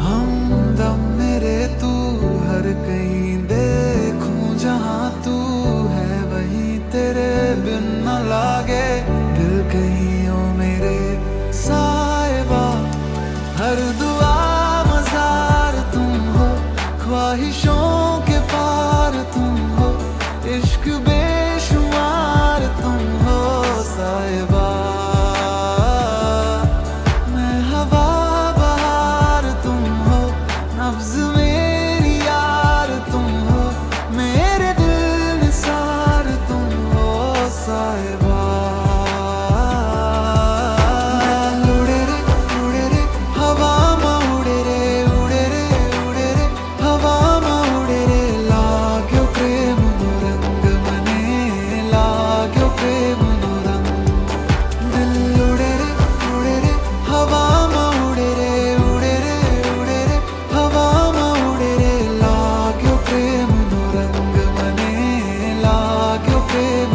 हमदम मेरे तू हर कहीं देखूं जहां तू है वहीं तेरे बिन न लागे दिल कहीं ओ मेरे साहिबा। हर दुआ मजार तुम हो, ख्वाहिशों के पार तुम हो, इश्क बेशुमार तुम हो साहिबा। मैं हवा बहार तुम हो, नब्ज मेरी यार तुम हो, मेरे दिल निसार तुम हो साहिबा। उड़े रे हवा में उड़े रे हवा में उड़े रे लाग्यो प्रेम नो रंग मने लाग्यो प्रेम नो रंग। दिल उड़े रे हवा में उड़े रे हवा में उड़े रे लाग्यो प्रेम नो रंग मने लाग्यो प्रेम